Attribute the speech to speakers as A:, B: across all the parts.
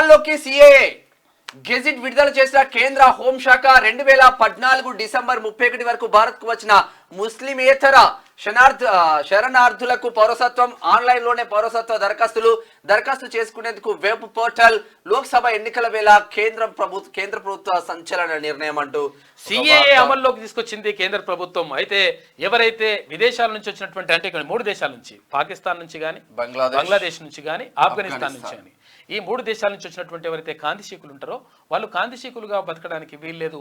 A: అమల్లోకి CAA gazette విడుదల చేసిన కేంద్ర హోంశాఖ 2014 డిసెంబర్ 31 వరకు భారత్కు వచ్చిన ముస్లిమేతర శరణార్థులకు పౌరసత్వం ఆన్లైన్లోనే పౌరసత్వ దరఖాస్తు చేసుకునేందుకు వెబ్ పోర్టల్ లోక్సభ ఎన్నికల వేళ కేంద్ర ప్రభుత్వ సంచలన నిర్ణయం అంటూ
B: సిఏఏ అమల్లోకి తీసుకొచ్చింది కేంద్ర ప్రభుత్వం. అయితే ఎవరైతే విదేశాల నుంచి వచ్చినటువంటి అంటే ఇక్కడ 3 దేశాల నుంచి పాకిస్తాన్ నుంచి కానీ బంగ్లాదేశ్ నుంచి కానీ ఆఫ్ఘనిస్తాన్ నుంచి కానీ ఈ 3 దేశాల నుంచి వచ్చినటువంటి ఎవరైతే కాందిశీకులు ఉంటారో వాళ్ళు కాందిశీకులుగా బతకడానికి వీల్లేదు,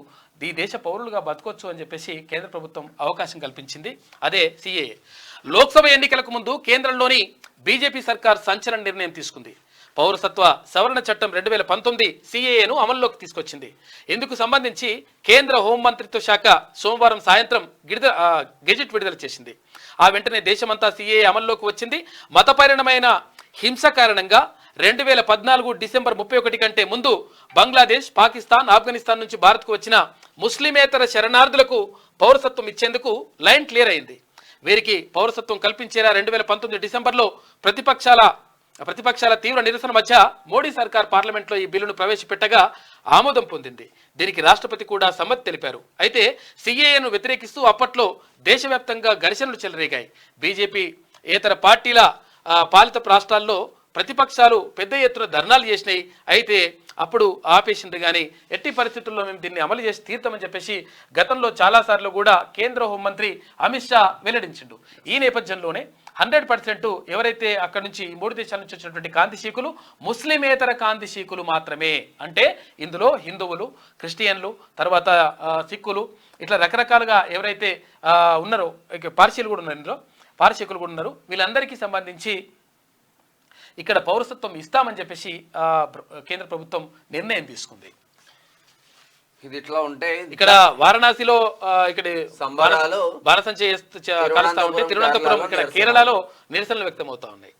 B: ఈ దేశ పౌరులుగా బతకొచ్చు అని చెప్పేసి కేంద్ర ప్రభుత్వం అవకాశం కల్పించింది. అదే సిఏఏ. లోక్సభ ఎన్నికలకు ముందు కేంద్రంలోని బీజేపీ సర్కార్ సంచలన నిర్ణయం తీసుకుంది. పౌరసత్వ సవరణ చట్టం 2019 సిఏఏను అమల్లోకి తీసుకొచ్చింది. ఇందుకు సంబంధించి కేంద్ర హోంమంత్రిత్వ శాఖ సోమవారం సాయంత్రం గెజెట్ విడుదల చేసింది. ఆ వెంటనే దేశమంతా సిఏఏ అమల్లోకి వచ్చింది. మతపరమైన హింస కారణంగా 2014 డిసెంబర్ 31 కంటే ముందు బంగ్లాదేశ్, పాకిస్తాన్, ఆఫ్ఘనిస్తాన్ నుంచి భారత్కు వచ్చిన ముస్లిమేతర శరణార్థులకు పౌరసత్వం ఇచ్చేందుకు లైన్ క్లియర్ అయింది. వీరికి పౌరసత్వం కల్పించేలా 2019 డిసెంబర్లో ప్రతిపక్షాల తీవ్ర నిరసన మధ్య మోడీ సర్కార్ పార్లమెంట్లో ఈ బిల్లును ప్రవేశపెట్టగా ఆమోదం పొందింది. దీనికి రాష్ట్రపతి కూడా సమ్మతి తెలిపారు. అయితే సిఏఏను వ్యతిరేకిస్తూ అప్పట్లో దేశవ్యాప్తంగా ఘర్షణలు చెలరేగాయి. బీజేపీ ఏతర పార్టీల పాలిత రాష్ట్రాల్లో ప్రతిపక్షాలు పెద్ద ఎత్తున ధర్నాలు చేసినాయి. అయితే అప్పుడు ఆపేసింది. కానీ ఎట్టి పరిస్థితుల్లో మేము దీన్ని అమలు చేసి తీర్థమని చెప్పేసి గతంలో చాలాసార్లు కూడా కేంద్ర హోంమంత్రి అమిత్ షా వెల్లడించిండు. ఈ నేపథ్యంలోనే 100% ఎవరైతే అక్కడి నుంచి 3 దేశాల నుంచి వచ్చినటువంటి కాంతిశీకులు ముస్లిమేతర కాంతిశీకులు మాత్రమే. అంటే ఇందులో హిందువులు, క్రిస్టియన్లు, తర్వాత సిక్కులు ఇట్లా రకరకాలుగా ఎవరైతే ఉన్నారో పార్సీలు కూడా ఉన్నారు, ఇందులో పార్సీకులు కూడా ఉన్నారు. వీళ్ళందరికీ సంబంధించి ఇక్కడ పౌరసత్వం ఇస్తామని చెప్పేసి కేంద్ర ప్రభుత్వం నిర్ణయం తీసుకుంది.
A: ఇది ఇట్లా ఉంటే
B: ఇక్కడ వారణాసిలో ఇక్కడ బాణసంచ కాలుస్తా ఉంటే తిరువనంతపురం ఇక్కడ కేరళలో నిరసనలు వ్యక్తం అవుతా ఉన్నాయి.